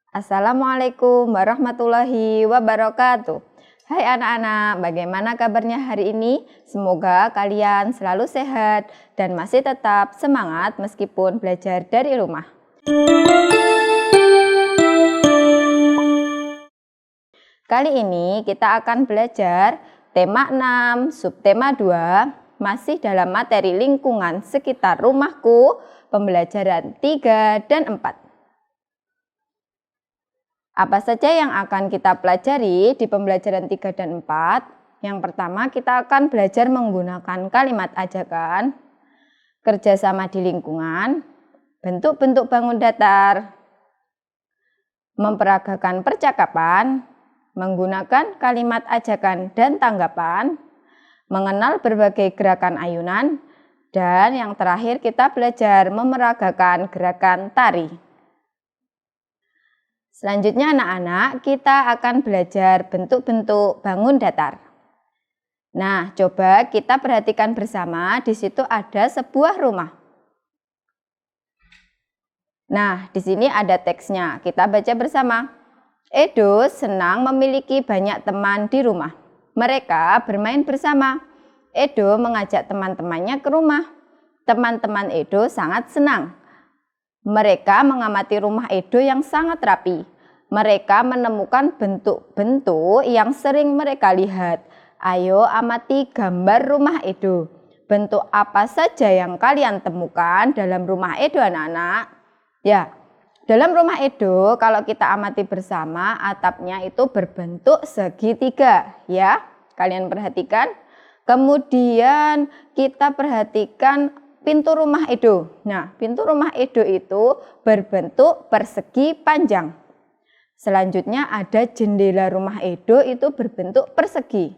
Assalamualaikum warahmatullahi wabarakatuh. Hai anak-anak, bagaimana kabarnya hari ini? Semoga kalian selalu sehat dan masih tetap semangat meskipun belajar dari rumah. Kali ini kita akan belajar tema 6, subtema 2, masih dalam materi lingkungan sekitar rumahku, pembelajaran 3 dan 4. Apa saja yang akan kita pelajari di pembelajaran 3 dan 4? Yang pertama, kita akan belajar menggunakan kalimat ajakan, kerjasama di lingkungan, bentuk-bentuk bangun datar, memperagakan percakapan, menggunakan kalimat ajakan dan tanggapan, mengenal berbagai gerakan ayunan, dan yang terakhir kita belajar memeragakan gerakan tari. Selanjutnya anak-anak, kita akan belajar bentuk-bentuk bangun datar. Nah, coba kita perhatikan bersama, di situ ada sebuah rumah. Nah, di sini ada teksnya, kita baca bersama. Edo senang memiliki banyak teman di rumah. Mereka bermain bersama. Edo mengajak teman-temannya ke rumah. Teman-teman Edo sangat senang. Mereka mengamati rumah Edo yang sangat rapi. Mereka menemukan bentuk-bentuk yang sering mereka lihat. Ayo amati gambar rumah Edo. Bentuk apa saja yang kalian temukan dalam rumah Edo anak-anak? Ya, dalam rumah Edo kalau kita amati bersama, atapnya itu berbentuk segitiga. Ya, kalian perhatikan. Kemudian kita perhatikan pintu rumah Edo. Nah, pintu rumah Edo itu berbentuk persegi panjang. Selanjutnya ada jendela rumah Edo itu berbentuk persegi.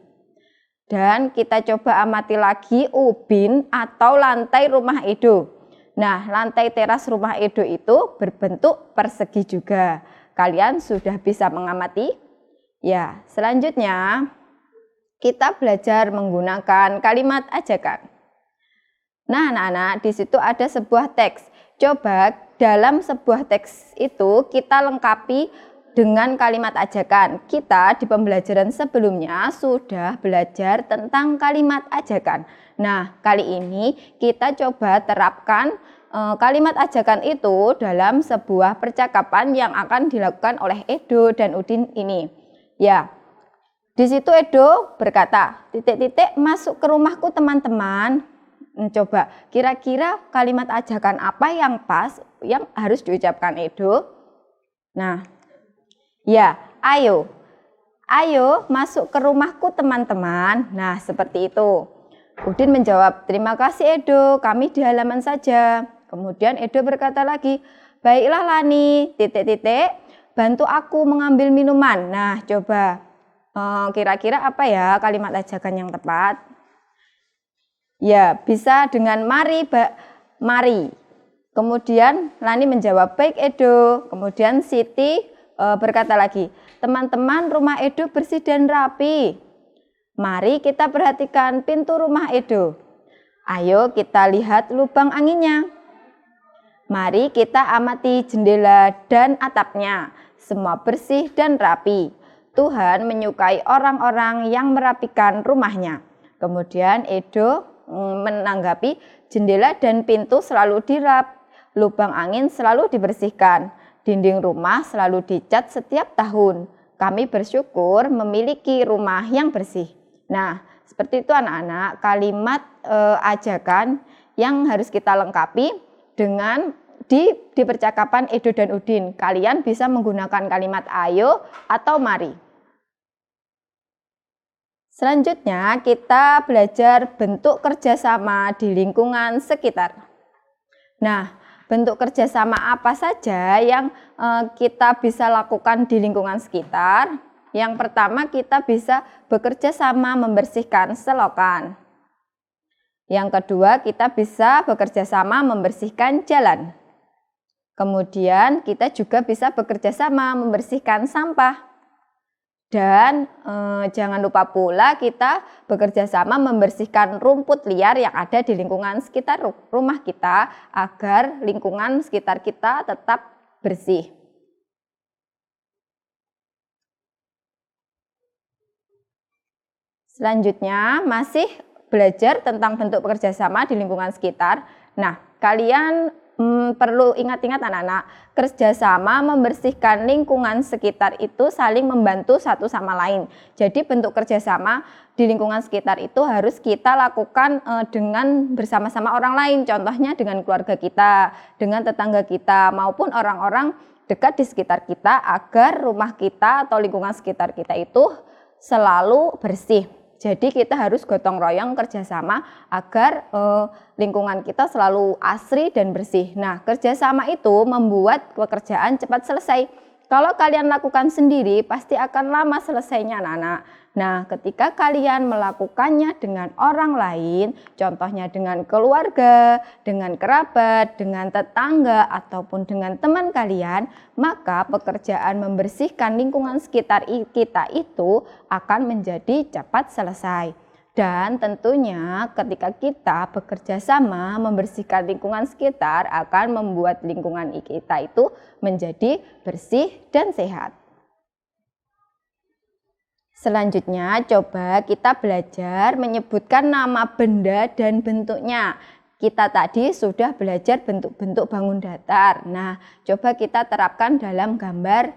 Dan kita coba amati lagi ubin atau lantai rumah Edo. Nah, lantai teras rumah Edo itu berbentuk persegi juga. Kalian sudah bisa mengamati? Ya, selanjutnya kita belajar menggunakan kalimat ajakan. Nah anak-anak, di situ ada sebuah teks. Coba dalam sebuah teks itu kita lengkapi dengan kalimat ajakan. Kita di pembelajaran sebelumnya sudah belajar tentang kalimat ajakan. Nah, kali ini kita coba terapkan kalimat ajakan itu dalam sebuah percakapan yang akan dilakukan oleh Edo dan Udin ini. Ya, di situ Edo berkata, titik-titik masuk ke rumahku teman-teman. Coba, kira-kira kalimat ajakan apa yang pas, yang harus diucapkan Edo? Nah, ya, ayo. Ayo masuk ke rumahku teman-teman. Nah, seperti itu. Udin menjawab, terima kasih Edo, kami di halaman saja. Kemudian Edo berkata lagi, baiklah Lani, titik-titik, bantu aku mengambil minuman. Nah, coba. Kira-kira apa ya kalimat ajakan yang tepat? Ya, bisa dengan mari, mari. Kemudian Lani menjawab, baik Edo. Kemudian Siti berkata lagi, teman-teman rumah Edo bersih dan rapi. Mari kita perhatikan pintu rumah Edo. Ayo kita lihat lubang anginnya. Mari kita amati jendela dan atapnya. Semua bersih dan rapi. Tuhan menyukai orang-orang yang merapikan rumahnya. Kemudian Edo menanggapi, jendela dan pintu selalu dirap, lubang angin selalu dibersihkan, dinding rumah selalu dicat setiap tahun. Kami bersyukur memiliki rumah yang bersih. Nah, seperti itu anak-anak, kalimat ajakan yang harus kita lengkapi dengan di percakapan Edo dan Udin. Kalian bisa menggunakan kalimat ayo atau mari. Selanjutnya kita belajar bentuk kerjasama di lingkungan sekitar. Nah, bentuk kerjasama apa saja yang kita bisa lakukan di lingkungan sekitar? Yang pertama, kita bisa bekerja sama membersihkan selokan. Yang kedua, kita bisa bekerja sama membersihkan jalan. Kemudian kita juga bisa bekerja sama membersihkan sampah. Dan jangan lupa pula kita bekerja sama membersihkan rumput liar yang ada di lingkungan sekitar rumah kita agar lingkungan sekitar kita tetap bersih. Selanjutnya masih belajar tentang bentuk bekerja sama di lingkungan sekitar. Nah, kalian perlu ingat-ingat anak-anak, kerjasama membersihkan lingkungan sekitar itu saling membantu satu sama lain. Jadi bentuk kerjasama di lingkungan sekitar itu harus kita lakukan dengan bersama-sama orang lain. Contohnya dengan keluarga kita, dengan tetangga kita, maupun orang-orang dekat di sekitar kita agar rumah kita atau lingkungan sekitar kita itu selalu bersih. Jadi kita harus gotong royong kerjasama agar lingkungan kita selalu asri dan bersih. Nah, kerjasama itu membuat pekerjaan cepat selesai. Kalau kalian lakukan sendiri pasti akan lama selesainya anak-anak. Nah, ketika kalian melakukannya dengan orang lain, contohnya dengan keluarga, dengan kerabat, dengan tetangga, ataupun dengan teman kalian, maka pekerjaan membersihkan lingkungan sekitar kita itu akan menjadi cepat selesai. Dan tentunya ketika kita bekerja sama membersihkan lingkungan sekitar akan membuat lingkungan kita itu menjadi bersih dan sehat. Selanjutnya coba kita belajar menyebutkan nama benda dan bentuknya. Kita tadi sudah belajar bentuk-bentuk bangun datar. Nah, coba kita terapkan dalam gambar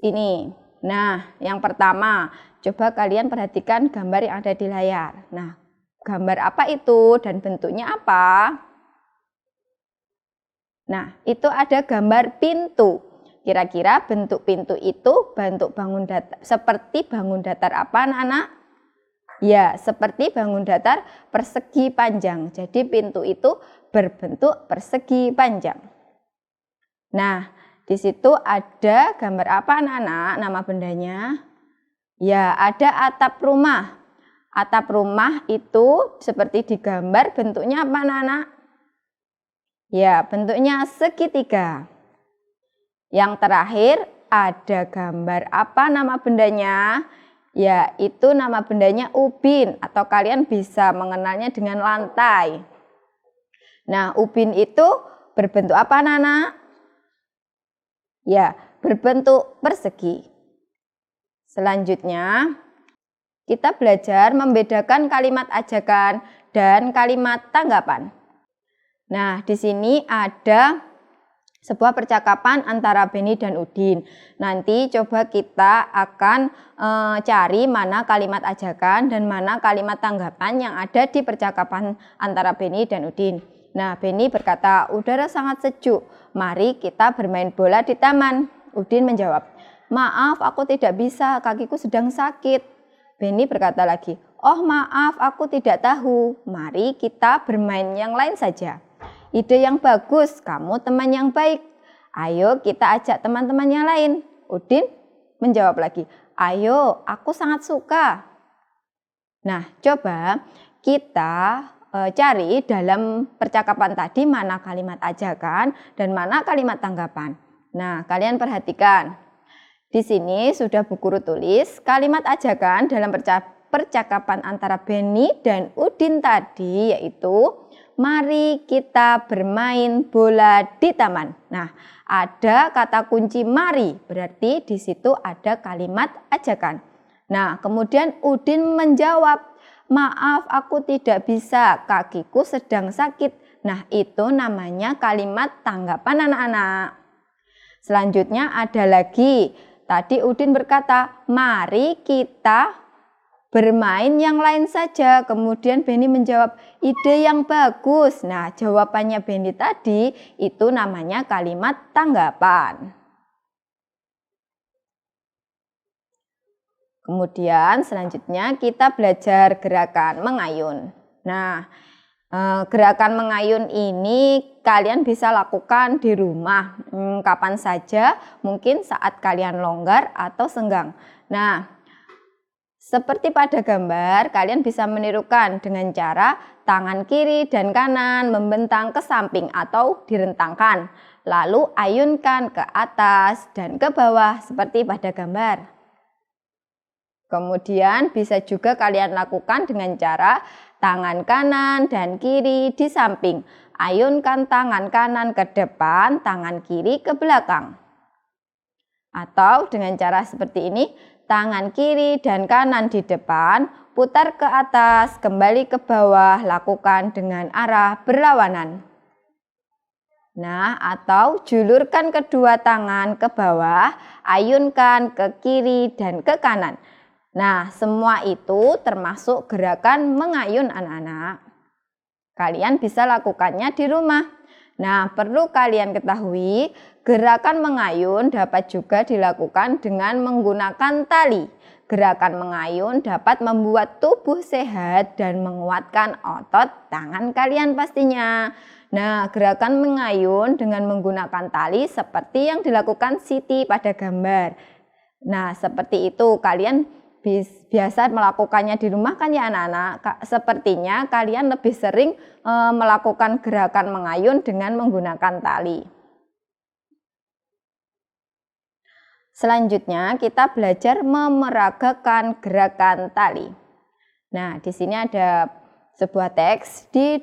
ini. Nah, yang pertama, coba kalian perhatikan gambar yang ada di layar. Nah, gambar apa itu dan bentuknya apa? Nah, itu ada gambar pintu. Kira-kira bentuk pintu itu bentuk bangun datar, seperti bangun datar apa anak-anak? Ya, seperti bangun datar persegi panjang. Jadi pintu itu berbentuk persegi panjang. Nah, di situ ada gambar apa anak-anak? Nama bendanya? Ya, ada atap rumah. Atap rumah itu seperti digambar, bentuknya apa anak-anak? Ya, bentuknya segitiga. Yang terakhir ada gambar apa nama bendanya? Ya, itu nama bendanya ubin atau kalian bisa mengenalnya dengan lantai. Nah, ubin itu berbentuk apa anak-anak? Ya, berbentuk persegi. Selanjutnya, kita belajar membedakan kalimat ajakan dan kalimat tanggapan. Nah, di sini ada sebuah percakapan antara Benny dan Udin. Nanti coba kita akan cari mana kalimat ajakan dan mana kalimat tanggapan yang ada di percakapan antara Benny dan Udin. Nah, Benny berkata, udara sangat sejuk, mari kita bermain bola di taman. Udin menjawab, maaf aku tidak bisa, kakiku sedang sakit. Benny berkata lagi, oh maaf aku tidak tahu, mari kita bermain yang lain saja. Ide yang bagus, kamu teman yang baik. Ayo kita ajak teman-teman yang lain. Udin menjawab lagi, ayo aku sangat suka. Nah, coba kita cari dalam percakapan tadi mana kalimat ajakan dan mana kalimat tanggapan. Nah, kalian perhatikan. Di sini sudah Bu Guru tulis kalimat ajakan dalam percakapan antara Benny dan Udin tadi yaitu mari kita bermain bola di taman. Nah, ada kata kunci mari, berarti di situ ada kalimat ajakan. Nah, kemudian Udin menjawab, maaf aku tidak bisa, kakiku sedang sakit. Nah, itu namanya kalimat tanggapan anak-anak. Selanjutnya ada lagi, tadi Udin berkata, mari kita bermain yang lain saja. Kemudian Benny menjawab, ide yang bagus. Nah, jawabannya Benny tadi itu namanya kalimat tanggapan. Kemudian selanjutnya kita belajar gerakan mengayun. Nah, gerakan mengayun ini kalian bisa lakukan di rumah kapan saja, mungkin saat kalian longgar atau senggang. Nah, seperti pada gambar, kalian bisa menirukan dengan cara tangan kiri dan kanan membentang ke samping atau direntangkan. Lalu ayunkan ke atas dan ke bawah seperti pada gambar. Kemudian bisa juga kalian lakukan dengan cara tangan kanan dan kiri di samping. Ayunkan tangan kanan ke depan, tangan kiri ke belakang. Atau dengan cara seperti ini, tangan kiri dan kanan di depan, putar ke atas, kembali ke bawah, lakukan dengan arah berlawanan. Nah, atau julurkan kedua tangan ke bawah, ayunkan ke kiri dan ke kanan. Nah, semua itu termasuk gerakan mengayun anak-anak. Kalian bisa lakukannya di rumah. Nah, perlu kalian ketahui, gerakan mengayun dapat juga dilakukan dengan menggunakan tali. Gerakan mengayun dapat membuat tubuh sehat dan menguatkan otot tangan kalian pastinya. Nah, gerakan mengayun dengan menggunakan tali seperti yang dilakukan Siti pada gambar. Nah, seperti itu kalian biasa melakukannya di rumah kan ya anak-anak. Sepertinya kalian lebih sering melakukan gerakan mengayun dengan menggunakan tali. Selanjutnya kita belajar memeragakan gerakan tali. Nah, di sini ada sebuah teks, di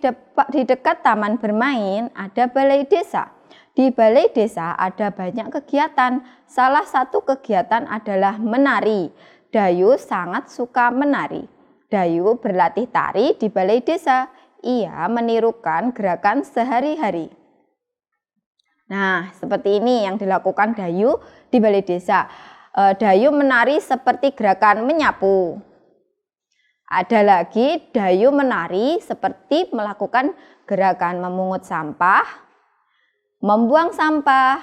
dekat taman bermain ada balai desa. Di balai desa ada banyak kegiatan. Salah satu kegiatan adalah menari. Dayu sangat suka menari. Dayu berlatih tari di balai desa. Ia menirukan gerakan sehari-hari. Nah, seperti ini yang dilakukan Dayu di balai desa. Dayu menari seperti gerakan menyapu. Ada lagi Dayu menari seperti melakukan gerakan memungut sampah, membuang sampah,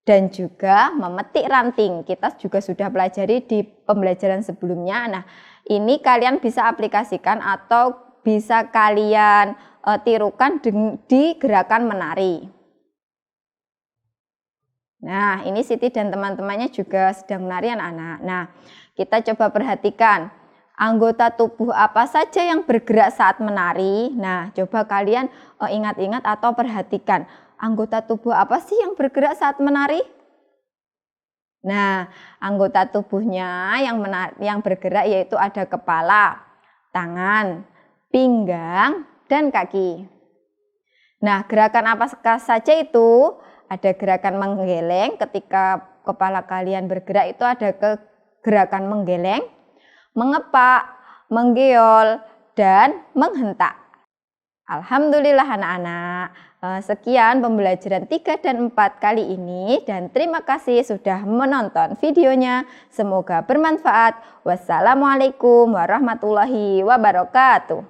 dan juga memetik ranting. Kita juga sudah pelajari di pembelajaran sebelumnya. Nah, ini kalian bisa aplikasikan atau bisa kalian tirukan di gerakan menari. Nah, ini Siti dan teman-temannya juga sedang menari anak-anak. Nah, kita coba perhatikan anggota tubuh apa saja yang bergerak saat menari. Nah, coba kalian ingat-ingat atau perhatikan. Anggota tubuh apa sih yang bergerak saat menari? Nah, anggota tubuhnya yang bergerak yaitu ada kepala, tangan, pinggang, dan kaki. Nah, gerakan apa saja itu? Ada gerakan menggeleng, ketika kepala kalian bergerak itu ada gerakan menggeleng, mengepak, menggeol, dan menghentak. Alhamdulillah anak-anak, sekian pembelajaran 3 dan 4 kali ini dan terima kasih sudah menonton videonya. Semoga bermanfaat. Wassalamualaikum warahmatullahi wabarakatuh.